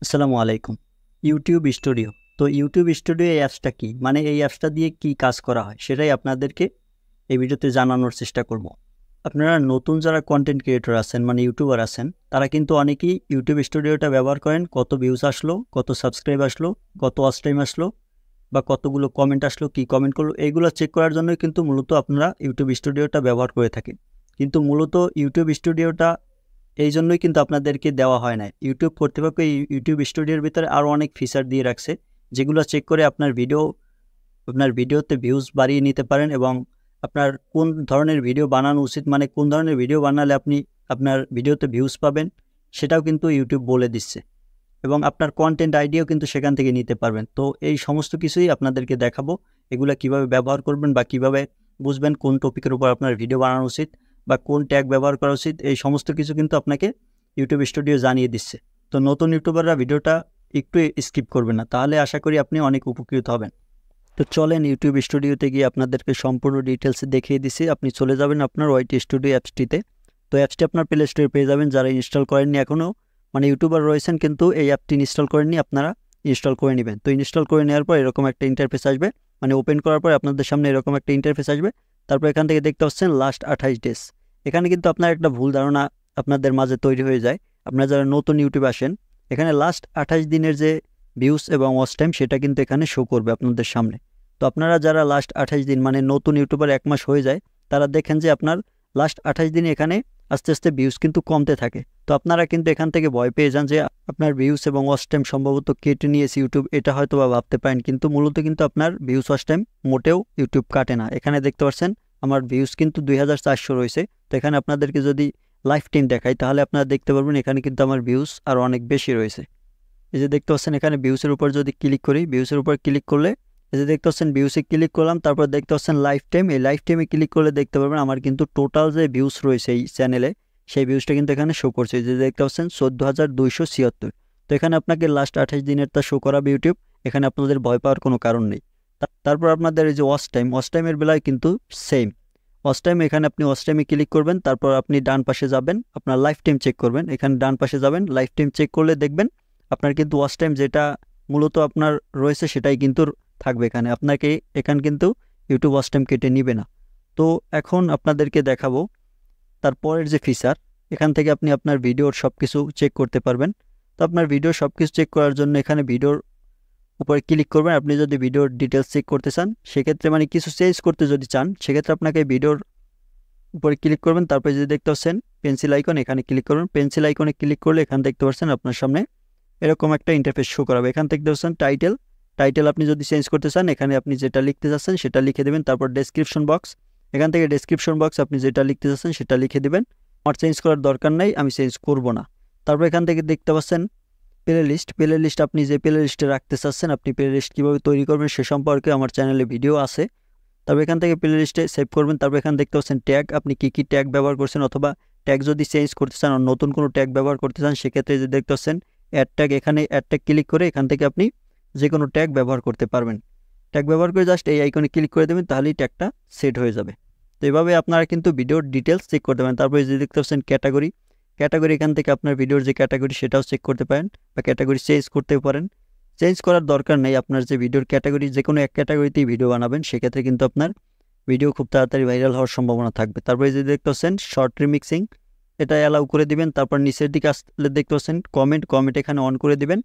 আসসালামু আলাইকুম। YouTube studio. তো ইউটিউব স্টুডিও এই অ্যাপসটা কি? মানে এই অ্যাপসটা দিয়ে কি কাজ করা হয়? সেটাই আপনাদেরকে এই ভিডিওতে জানানোর চেষ্টা করব। আপনারা নতুন যারা কন্টেন্ট ক্রিয়েটর আছেন মানে ইউটিউবার আছেন, তারা কিন্তু অনেকেই ইউটিউব স্টুডিওটা ব্যবহার করেন। কত ভিউজ আসলো, কত সাবস্ক্রাইব আসলো, কত ওয়াচ টাইম আসলো বা কতগুলো কমেন্ট আসলো, কি কমেন্ট করলো, এইগুলো চেক করার জন্যই কিন্তু মূলত আপনারা ইউটিউব স্টুডিওটা ব্যবহার করে থাকেন। কিন্তু মূলত ইউটিউব স্টুডিওটা এই জন্যই কিন্তু আপনাদেরকে দেওয়া হয় না। ইউটিউব কর্তৃপক্ষ এই ইউটিউব স্টুডিওর ভিতরে আরও অনেক ফিচার দিয়ে রাখছে, যেগুলো চেক করে আপনার ভিডিওতে ভিউজ বাড়িয়ে নিতে পারেন এবং আপনার কোন ধরনের ভিডিও বানানো উচিত, মানে কোন ধরনের ভিডিও বানালে আপনি আপনার ভিডিওতে ভিউজ পাবেন, সেটাও কিন্তু ইউটিউব বলে দিচ্ছে এবং আপনার কন্টেন্ট আইডিয়াও কিন্তু সেখান থেকে নিতে পারবেন। তো এই সমস্ত কিছুই আপনাদেরকে দেখাবো, এগুলো কিভাবে ব্যবহার করবেন বা কিভাবে বুঝবেন কোন টপিকের উপর আপনার ভিডিও বানানো উচিত বা কোন ট্যাগ ব্যবহার করা উচিত, এই সমস্ত কিছু কিন্তু আপনাকে ইউটিউব স্টুডিও জানিয়ে দিচ্ছে। তো নতুন ইউটিউবাররা ভিডিওটা একটু স্কিপ করবেন না, তাহলে আশা করি আপনি অনেক উপকৃত হবেন। তো চলেন ইউটিউব স্টুডিওতে গিয়ে আপনাদেরকে সম্পূর্ণ ডিটেলস দেখিয়ে দিছি। আপনি চলে যাবেন আপনার ওয়াইটি স্টুডিও অ্যাপসটিতে। তো অ্যাপসটি আপনার প্লে স্টোরে পেয়ে যাবেন। যারা ইনস্টল করেননি এখনও, মানে ইউটিউবার রয়েছেন কিন্তু এই অ্যাপটি ইনস্টল করেননি, আপনারা ইনস্টল করে নেবেন। তো ইনস্টল করে নেওয়ার পর এরকম একটা ইন্টারফেস আসবে, মানে ওপেন করার পর আপনাদের সামনে এরকম একটা ইন্টারফেস আসবে। তারপর এখান থেকে দেখতে পাচ্ছেন লাস্ট 28 ডেজ। এখানে কিন্তু আপনার একটা ভুল ধারণা আপনাদের মাঝে তৈরি হয়ে যায়। আপনারা যারা নতুন ইউটিউবে আসেন, এখানে লাস্ট 28 দিনের যে ভিউস এবং ওয়াচ টাইম সেটা কিন্তু এখানে শো করবে আপনাদের সামনে। তো আপনারা যারা লাস্ট 28 দিন, মানে নতুন ইউটিউবার 1 মাস হয়ে যায়, তারা দেখেন যে আপনার লাস্ট 28 দিনে এখানে আস্তে আস্তে ভিউজ কিন্তু কমতে থাকে। তো আপনারা কিন্তু এখান থেকে ভয় পেয়ে যান যে আপনার ভিউজ এবং ওয়াচ টাইম সম্ভবত কেটে নিয়েছে ইউটিউব, এটা হয়তো বা ভাবতে পারেন, কিন্তু মূলত কিন্তু আপনার ভিউজ ওয়াচ টাইম মোটেও ইউটিউব কাটে না। এখানে দেখতে পাচ্ছেন আমার ভিউজ কিন্তু 2400 রয়েছে। তো এখানে আপনাদেরকে যদি লাইফ টাইম দেখাই তাহলে আপনারা দেখতে পারবেন এখানে কিন্তু আমার ভিউজ আরও অনেক বেশি রয়েছে। এই যে দেখতে পাচ্ছেন এখানে ভিউসের উপর যদি ক্লিক করি, ভিউসের উপর ক্লিক করলে এই যে দেখতে পাচ্ছেন ভিউসে ক্লিক করলাম, তারপর দেখতে পাচ্ছেন লাইফ টাইম। এই লাইফ টাইমে ক্লিক করলে দেখতে পারবেন আমার কিন্তু টোটাল যে ভিউস রয়েছে এই চ্যানেলে, সেই ভিউসটা কিন্তু এখানে শো করছে। যে দেখতে পাচ্ছেন 14,276। তো এখানে আপনাকে লাস্ট 28 দিনেরটা শো করাবে ইউটিউব, এখানে আপনাদের ভয় পাওয়ার কোনো কারণ নেই। তারপর আপনাদের এই যে ওয়াচ টাইমের বেলায় কিন্তু সেম ওয়াচ টাইম। এখানে আপনি ওয়াচ টাইমে ক্লিক করবেন, তারপর আপনি ডান পাশে যাবেন, আপনার লাইফ টাইম চেক করবেন। এখানে ডান পাশে যাবেন, লাইফ টাইম চেক করলে দেখবেন আপনার কিন্তু ওয়াচ টাইম যেটা মূলত আপনার রয়েছে সেটাই কিন্তু থাকবে এখানে। আপনাকে এখানে কিন্তু ইউটিউব ওয়াচ টাইম কেটে নিবে না। তো এখন আপনাদেরকে দেখাবো তারপরের যে ফিচার, এখান থেকে আপনি আপনার ভিডিওর সব কিছু চেক করতে পারবেন। তো আপনার ভিডিওর সব কিছু চেক করার জন্য এখানে ভিডিওর উপরে ক্লিক করবেন। আপনি যদি ভিডিওর ডিটেলস চেক করতে চান, সেক্ষেত্রে মানে কিছু চেঞ্জ করতে যদি চান, সেক্ষেত্রে আপনাকে ভিডিওর উপরে ক্লিক করবেন। তারপরে যদি দেখতে পাচ্ছেন পেন্সিল আইকন, এখানে ক্লিক করবেন। পেন্সিল আইকনে ক্লিক করলে এখানে দেখতে পাচ্ছেন আপনার সামনে এরকম একটা ইন্টারফেস শো করাবে। এখান থেকে দেখছেন টাইটেল আপনি যদি চেঞ্জ করতে চান, এখানে আপনি যেটা লিখতে চাচ্ছেন সেটা লিখে দেবেন। তারপর ডেসক্রিপশন বক্স, এখান থেকে ডেসক্রিপশন বক্স আপনি যেটা লিখতে চাচ্ছেন সেটা লিখে দেবেন। আমার চেঞ্জ করার দরকার নাই, আমি চেঞ্জ করব না। তারপর এখান থেকে দেখতে পাচ্ছেন প্লে লিস্ট, আপনি যে প্লে লিস্টে রাখতে চাচ্ছেন, আপনি প্লে লিস্ট কীভাবে তৈরি করবেন সে সম্পর্কে আমার চ্যানেলে ভিডিও আছে। তারপর এখান থেকে প্লে লিস্টে সেভ করবেন। তারপর এখানে দেখতে পাচ্ছেন ট্যাগ, আপনি কী কী ট্যাগ ব্যবহার করছেন, অথবা ট্যাগ যদি চেঞ্জ করতে চান আর নতুন কোনো ট্যাগ ব্যবহার করতে চান, সেক্ষেত্রে যে দেখতে পাচ্ছেন অ্যাড ট্যাগ, এখানে অ্যাড ট্যাগ ক্লিক করে এখান থেকে আপনি যে কোনো ট্যাগ ব্যবহার করতে পারবেন। ট্যাগ ব্যবহার করে জাস্ট এই আইকনে ক্লিক করে দেবেন, তাহলেই ট্যাগটা সেট হয়ে যাবে। তো এভাবে আপনারা কিন্তু ভিডিওর ডিটেলস চেক করতে পারেন। তারপরে যে দেখতে পাচ্ছেন ক্যাটাগরি, এখান থেকে আপনার ভিডিওর যে ক্যাটাগরি সেটাও চেক করতে পারেন বা ক্যাটাগরি চেঞ্জ করতে পারেন। চেঞ্জ করার দরকার নেই, আপনার যে ভিডিওর ক্যাটাগরি যে কোনো এক ক্যাটাগরিতেই ভিডিও বানাবেন, সেক্ষেত্রে কিন্তু আপনার ভিডিও খুব তাড়াতাড়ি ভাইরাল হওয়ার সম্ভাবনা থাকবে। তারপরে যে দেখতে পাচ্ছেন শর্ট রিমিক্সিং, এটা অ্যালাউ করে দিবেন। তারপর নিচের দিকে আসলে দেখতে পাচ্ছেন কমেন্ট এখানে অন করে দিবেন।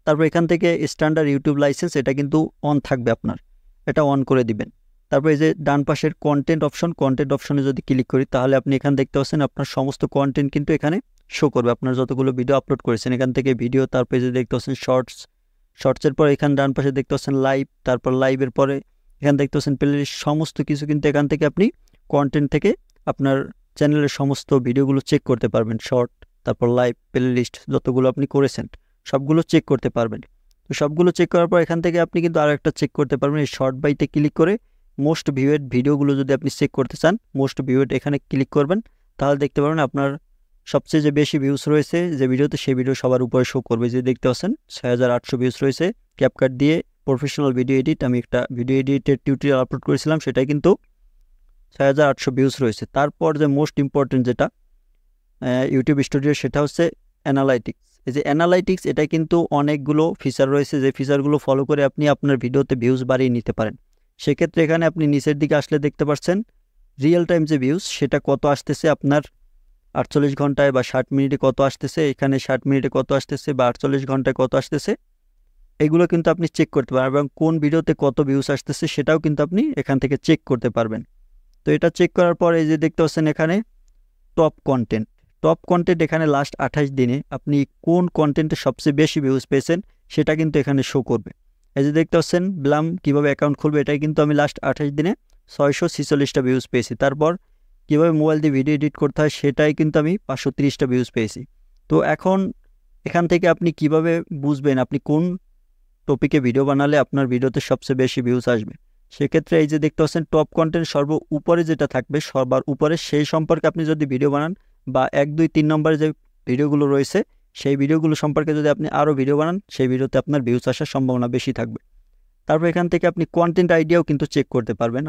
তারপর এখান থেকে স্ট্যান্ডার্ড ইউটিউব লাইসেন্স, এটা কিন্তু অন থাকবে আপনার, এটা অন করে দিবেন। তারপর এই যে ডান পাশের কন্টেন্ট অপশনে যদি ক্লিক করি, তাহলে আপনি এখানে দেখতে পাচ্ছেন আপনার সমস্ত কন্টেন্ট কিন্তু এখানে শো করবে। আপনার যতগুলো ভিডিও আপলোড করেছেন এখান থেকে ভিডিও, তারপরে যে দেখতে পাচ্ছেন শর্টসের পর এখানে ডান পাশে দেখতে পাচ্ছেন লাইভ, তারপর লাইভের পরে এখানে দেখতে পাচ্ছেন প্লে লিস্ট, সমস্ত কিছু কিন্তু এখান থেকে আপনি কন্টেন্ট থেকে আপনার চ্যানেলের সমস্ত ভিডিওগুলো চেক করতে পারবেন। শর্ট, তারপর লাইভ, প্লে লিস্ট যতগুলো আপনি করেছেন সবগুলো চেক করতে পারবেন। তো সবগুলো চেক করার পর এখান থেকে আপনি কিন্তু আরও একটা চেক করতে পারবেন, এই শর্ট বাইতে ক্লিক করে মোস্ট ভিউয়েড ভিডিওগুলো যদি আপনি চেক করতে চান, মোস্ট ভিউয়েড এখানে ক্লিক করবেন, তাহলে দেখতে পারবেন আপনার সবচেয়ে যে বেশি ভিউজ রয়েছে যে ভিডিওতে, সেই ভিডিও সবার উপরে শো করবে। যে দেখতে পাচ্ছেন 6,800 ভিউজ রয়েছে। ক্যাপকাট দিয়ে প্রফেশনাল ভিডিও এডিট, আমি একটা ভিডিও এডিটের টিউটোরিয়াল আপলোড করেছিলাম, সেটাই কিন্তু 6,800 ভিউজ রয়েছে। তারপর যে মোস্ট ইম্পর্টেন্ট যেটা ইউটিউব স্টুডিও, সেটা হচ্ছে অ্যানালাইটিক্স। এই যে অ্যানালাইটিক্স, এটা কিন্তু অনেকগুলো ফিচার রয়েছে, যে ফিচারগুলো ফলো করে আপনি আপনার ভিডিওতে ভিউজ বাড়িয়ে নিতে পারেন। সেক্ষেত্রে এখানে আপনি নিচের দিকে আসলে দেখতে পাচ্ছেন রিয়েল টাইম যে ভিউজ সেটা কত আসতেছে আপনার 48 ঘন্টায় বা 60 মিনিটে কত আসতেছে, এখানে 60 মিনিটে কত আসতেছে বা 48 ঘন্টায় কত আসতেছে, এগুলো কিন্তু আপনি চেক করতে পারবেন। এবং কোন ভিডিওতে কত ভিউজ আসতেছে সেটাও কিন্তু আপনি এখান থেকে চেক করতে পারবেন। তো এটা চেক করার পর এই যে দেখতে পাচ্ছেন এখানে টপ কন্টেন্ট এখানে লাস্ট 28 দিনে আপনি কোন কন্টেন্টে সবচেয়ে বেশি ভিউজ পেয়েছেন সেটা কিন্তু এখানে শো করবে। এই যে দেখতে পাচ্ছেন ব্লাম কীভাবে অ্যাকাউন্ট খুলবে, এটাই কিন্তু আমি লাস্ট 28 দিনে 646টা ভিউজ পেয়েছি। তারপর কীভাবে মোবাইল দিয়ে ভিডিও এডিট করতে হয় সেটাই কিন্তু আমি 530টা ভিউজ পেয়েছি। তো এখন এখান থেকে আপনি কিভাবে বুঝবেন আপনি কোন টপিকে ভিডিও বানালে আপনার ভিডিওতে সবচেয়ে বেশি ভিউজ আসবে। সেক্ষেত্রে এই যে দেখতে পাচ্ছেন টপ কন্টেন্ট সর্ব উপরে যেটা থাকবে সবার উপরে, সেই সম্পর্কে আপনি যদি ভিডিও বানান বা 1, 2, 3 নম্বরে যে ভিডিওগুলো রয়েছে সেই ভিডিওগুলো সম্পর্কে যদি আপনি আরও ভিডিও বানান সেই ভিডিওতে আপনার ভিউজ আসার সম্ভাবনা বেশি থাকবে। তারপর এখান থেকে আপনি কন্টেন্ট আইডিয়াও কিন্তু চেক করতে পারবেন।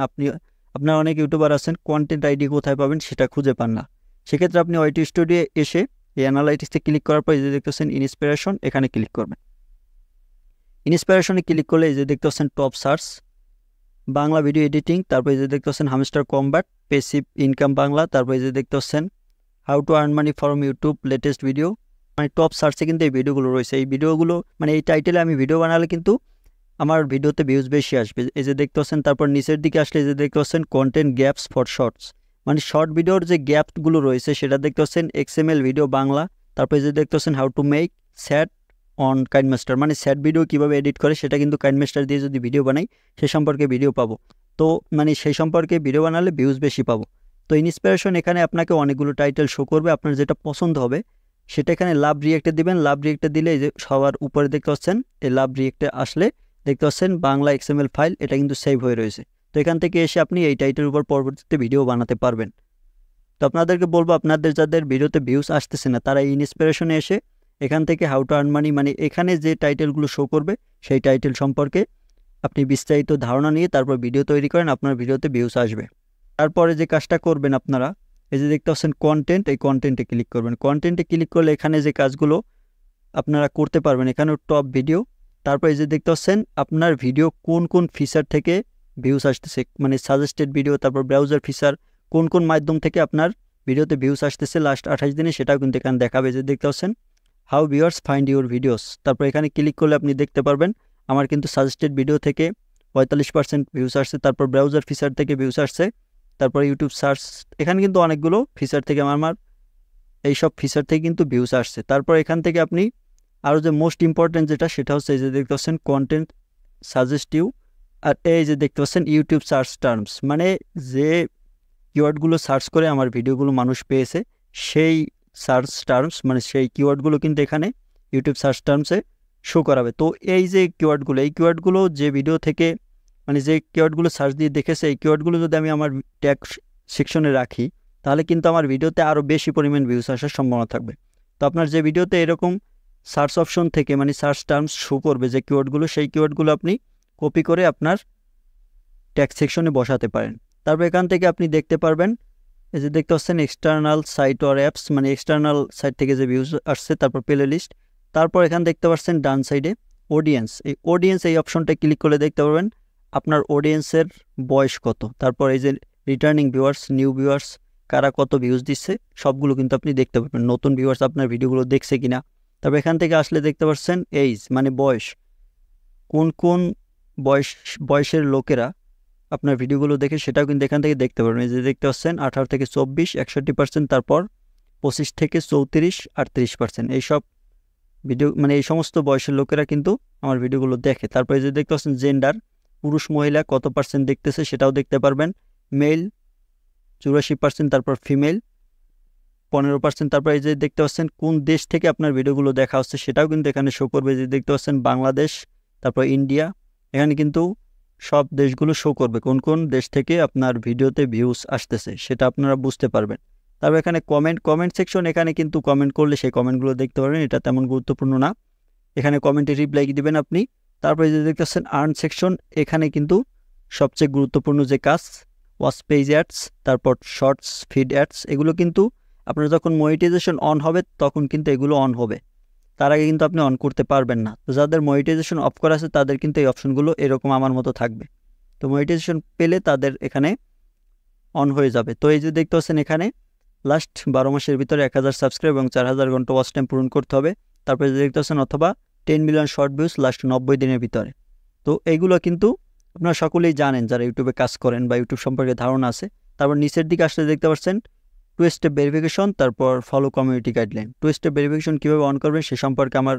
আপনার অনেক ইউটিউবার আছেন কন্টেন্ট আইডি কোথায় পাবেন সেটা খুঁজে পান না। সেক্ষেত্রে আপনি ওয়াইটি স্টুডিও এসে এই অ্যানালাইটিক্সে ক্লিক করার পর এই যে দেখতে পাচ্ছেন ইন্সপিরেশন, এখানে ক্লিক করবেন। ইন্সপিরেশনে ক্লিক করলে এই যে দেখতে পাচ্ছেন top search Bangla video editing, তারপর এই যে দেখতে পাচ্ছেন hamster combat, passive income Bangla, তারপর এই যে দেখতে পাচ্ছেন how to earn money from YouTube latest video. মানে টপ সার্চে কিন্তু এই ভিডিওগুলো রয়েছে। এই ভিডিওগুলো মানে এই টাইটেলে আমি ভিডিও বানালে কিন্তু আমার ভিডিওতে ভিউজ বেশি আসবে। এই যে দেখতে পাচ্ছেন তারপর নিচের দিকে আসলে এই যে দেখতে পাচ্ছেন কন্টেন্ট গ্যাপস ফর শর্টস, মানে শর্ট ভিডিওর যে গ্যাপগুলো রয়েছে সেটা দেখতে পাচ্ছেন XML ভিডিও বাংলা। তারপর এই যে দেখতে পাচ্ছেন how to make sad on KineMaster, মানে স্যাট ভিডিও কীভাবে এডিট করে সেটা কিন্তু কাইনমাস্টার দিয়ে যদি ভিডিও বানাই সে সম্পর্কে ভিডিও পাবো। তো মানে সেই সম্পর্কে ভিডিও বানালে ভিউজ বেশি পাবো। তো ইন্সপিরেশন এখানে আপনাকে অনেকগুলো টাইটেল শো করবে, আপনার যেটা পছন্দ হবে সেটা এখানে লাভ রিয়েক্টে দিবেন। লাভ রিয়েক্টে দিলে এই যে সবার উপরে দেখতে পাচ্ছেন এই লাভ রিয়েক্টে আসলে দেখতে পাচ্ছেন বাংলা XML ফাইল, এটা কিন্তু সেভ হয়ে রয়েছে। তো এখান থেকে এসে আপনি এই টাইটেলের উপর পরবর্তীতে ভিডিও বানাতে পারবেন। তো আপনাদেরকে বলবো আপনাদের যাদের ভিডিওতে ভিউজ আসতেছে না তারা এই ইন্সপিরেশনে এসে এখান থেকে হাউ টু আর্ন মানি, মানে এখানে যে টাইটেলগুলো শো করবে সেই টাইটেল সম্পর্কে আপনি বিস্তারিত ধারণা নিয়ে তারপর ভিডিও তৈরি করেন, আপনার ভিডিওতে ভিউজ আসবে। তারপরে যে কাজটা করবেন আপনারা এই যে দেখতে পাচ্ছেন কন্টেন্ট, এই কন্টেন্টে ক্লিক করবেন। কন্টেন্টে ক্লিক করলে এখানে যে কাজগুলো আপনারা করতে পারবেন এখানে টপ ভিডিও, তারপর এই যে দেখতে পাচ্ছেন আপনার ভিডিও কোন কোন ফিচার থেকে ভিউজ আসতেছে, মানে সাজেস্টেড ভিডিও, তারপর ব্রাউজার ফিচার কোন কোন মাধ্যম থেকে আপনার ভিডিওতে ভিউজ আসতেছে লাস্ট 28 দিনে সেটাও কিন্তু এখানে দেখাবে। যে দেখতে পাচ্ছেন how viewers find your videos, তারপর এখানে ক্লিক করলে আপনি দেখতে পারবেন আমার কিন্তু সাজেস্টেড ভিডিও থেকে 45% ভিউজ আসছে, তারপর ব্রাউজার ফিচার থেকে ভিউজ আসছে, তারপর ইউটিউব সার্চ, এখানে কিন্তু অনেকগুলো ফিচার থেকে আমার এইসব ফিচার থেকে কিন্তু ভিউজ আসছে। তারপর এখান থেকে আপনি আরও যে মোস্ট ইম্পর্টেন্ট যেটা সেটা হচ্ছে এই যে দেখতে পাচ্ছেন কন্টেন্ট সাজেস্টিভ, আর এই যে দেখতে পাচ্ছেন ইউটিউব সার্চ টার্মস, মানে যে কিওয়ার্ডগুলো সার্চ করে আমার ভিডিওগুলো মানুষ পেয়েছে সেই সার্চ টার্মস, মানে সেই কিওয়ার্ডগুলো কিন্তু এখানে ইউটিউব সার্চ টার্মসে শো করাবে। তো এই যে কিওয়ার্ডগুলো, এই কিওয়ার্ডগুলো যে ভিডিও থেকে মানে যে কিওয়ার্ডগুলো সার্চ দিয়ে দেখেছে এই কিওয়ার্ডগুলো যদি আমি আমার ট্যাগ সেকশনে রাখি তাহলে কিন্তু আমার ভিডিওতে আরও বেশি পরিমাণ ভিউজ আসার সম্ভাবনা থাকবে। তো আপনার যে ভিডিওতে এরকম সার্চ অপশন থেকে মানে সার্চ টার্মস শো করবে যে কিওয়ার্ডগুলো, সেই কিওয়ার্ডগুলো আপনি কপি করে আপনার ট্যাগ সেকশনে বসাতে পারেন। তারপর এখান থেকে আপনি দেখতে পারবেন এই যে দেখতে পাচ্ছেন এক্সটার্নাল সাইট অর অ্যাপস, মানে এক্সটার্নাল সাইট থেকে যে ভিউজ আসছে, তারপর প্লে লিস্ট, তারপর এখানে দেখতে পাচ্ছেন ডান সাইডে অডিয়েন্স। এই অডিয়েন্স এই অপশনটা ক্লিক করলে দেখতে পারবেন আপনার অডিয়েন্সের বয়স কত, তারপর এই যে রিটার্নিং ভিউয়ার্স, নিউ ভিউয়ার্স, কারা কত ভিউজ দিচ্ছে সবগুলো কিন্তু আপনি দেখতে পাবেন, নতুন ভিউয়ার্স আপনার ভিডিওগুলো দেখছে কিনা। তারপর এখান থেকে আসলে দেখতে পাচ্ছেন এইজ, মানে বয়স, কোন কোন বয়সের লোকেরা আপনার ভিডিওগুলো দেখে সেটাও কিন্তু এখান থেকে দেখতে পারবেন। এই যে দেখতে পাচ্ছেন 18 থেকে 24 61%, তারপর 25 থেকে 34 38%, এইসব ভিডিও মানে এই সমস্ত বয়সের লোকেরা কিন্তু আমার ভিডিওগুলো দেখে। তারপর এই যে দেখতে পাচ্ছেন জেন্ডার, পুরুষ মহিলা কত পার্সেন্ট দেখতেছে সেটাও দেখতে পারবেন, মেল 84%, তারপর ফিমেল 15%, তারপর এই যে দেখতে পাচ্ছেন কোন দেশ থেকে আপনার ভিডিওগুলো দেখা হচ্ছে সেটাও কিন্তু এখানে শো করবে। যে দেখতে পাচ্ছেন বাংলাদেশ, তারপর ইন্ডিয়া, এখানে কিন্তু সব দেশগুলো শো করবে কোন কোন দেশ থেকে আপনার ভিডিওতে ভিউজ আসতেছে সেটা আপনারা বুঝতে পারবেন। তারপর এখানে কমেন্ট সেকশন, এখানে কিন্তু কমেন্ট করলে সেই কমেন্টগুলো দেখতে পারবেন, এটা তেমন গুরুত্বপূর্ণ না, এখানে কমেন্টে রিপ্লাই দিবেন আপনি। তারপরে যে দেখতে পাচ্ছেন আর্ন সেকশন, এখানে কিন্তু সবচেয়ে গুরুত্বপূর্ণ যে কাজ ওয়াচ পেজ অ্যাডস, তারপর শর্টস ফিড অ্যাডস, এগুলো কিন্তু আপনার যখন মনিটাইজেশন অন হবে তখন কিন্তু এগুলো অন হবে। তার আগে কিন্তু আপনি অন করতে পারবেন না। তো যাদের মনিটাইজেশন অফ করা আছে তাদের কিন্তু এই অপশনগুলো এরকম আমার মতো থাকবে। তো মনিটাইজেশন পেলে তাদের এখানে অন হয়ে যাবে। তো এই যে দেখতে পাচ্ছেন এখানে লাস্ট 12 মাসের ভিতরে 1000 সাবস্ক্রাইব এবং 4000 ঘন্টা ওয়াচ টাইম পূরণ করতে হবে। তারপরে যে দেখতে পাচ্ছেন অথবা 10 মিলিয়ন শর্ট ভিউজ লাস্ট 90 দিনের ভিতরে। তো এইগুলো কিন্তু আপনারা সকলেই জানেন যারা ইউটিউবে কাজ করেন বা ইউটিউব সম্পর্কে ধারণা আছে। তারপর নিচের দিকে আসলে দেখতে পাচ্ছেন 2 স্টেপ ভেরিফিকেশন, তারপর follow community guideline. 2 step verification কীভাবে অন করবেন সে সম্পর্কে আমার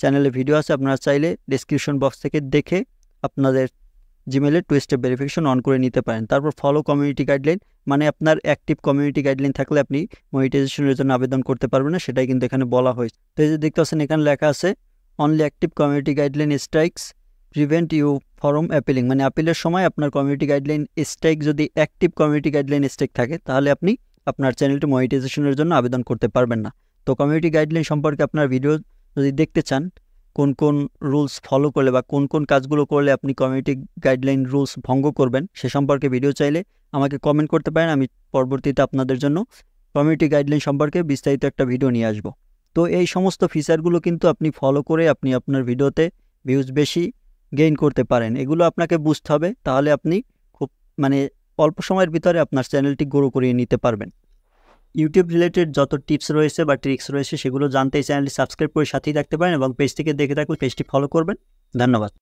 চ্যানেলে ভিডিও আছে, আপনারা চাইলে ডেসক্রিপশন বক্স থেকে দেখে আপনাদের জিমেলে 2 স্টেপ ভেরিফিকেশন অন করে নিতে পারেন। তারপর ফলো কমিউনিটি গাইডলাইন, মানে আপনার অ্যাক্টিভ কমিউনিটি গাইডলাইন থাকলে আপনি মনিটাইজেশনের জন্য আবেদন করতে পারবেন না, সেটাই কিন্তু এখানে বলা হয়েছে। তো এই যে দেখতে পাচ্ছেন এখানে লেখা আছে only active community guideline strikes prevent you from appealing, মানে আপিলের সময় আপনার কমিউনিটি গাইডলাইন স্ট্রাইক যদি অ্যাক্টিভ কমিউনিটি গাইডলাইন স্ট্রাইক থাকে তাহলে আপনি আপনার চ্যানেলটি মনিটাইজেশনের জন্য আবেদন করতে পারবেন না। তো কমিউনিটি গাইডলাইন সম্পর্কে আপনার ভিডিও যদি দেখতে চান, কোন কোন রুলস ফলো করলে বা কোন কোন কাজগুলো করলে আপনি কমিউনিটি গাইডলাইন রুলস ভঙ্গ করবেন সে সম্পর্কে ভিডিও চাইলে আমাকে কমেন্ট করতে পারেন। আমি পরবর্তীতে আপনাদের জন্য কমিউনিটি গাইডলাইন সম্পর্কে বিস্তারিত একটা ভিডিও নিয়ে আসব। তো এই সমস্ত ফিচারগুলো কিন্তু আপনি ফলো করে আপনি আপনার ভিডিওতে ভিউজ বেশি গেইন করতে পারেন। এগুলো আপনাকে বুঝতে হবে, তাহলে আপনি খুব অল্প সময়ের ভিতরে আপনার চ্যানেলটি গ্রো করিয়ে নিতে পারবেন। ইউটিউব রিলেটেড যত টিপস রয়েছে বা ট্রিক্স রয়েছে সেগুলো জানতে এই চ্যানেলটি সাবস্ক্রাইব করে সাথেই রাখতে পারেন এবং পেজ থেকে দেখে থাকলে পেজটি ফলো করবেন। ধন্যবাদ।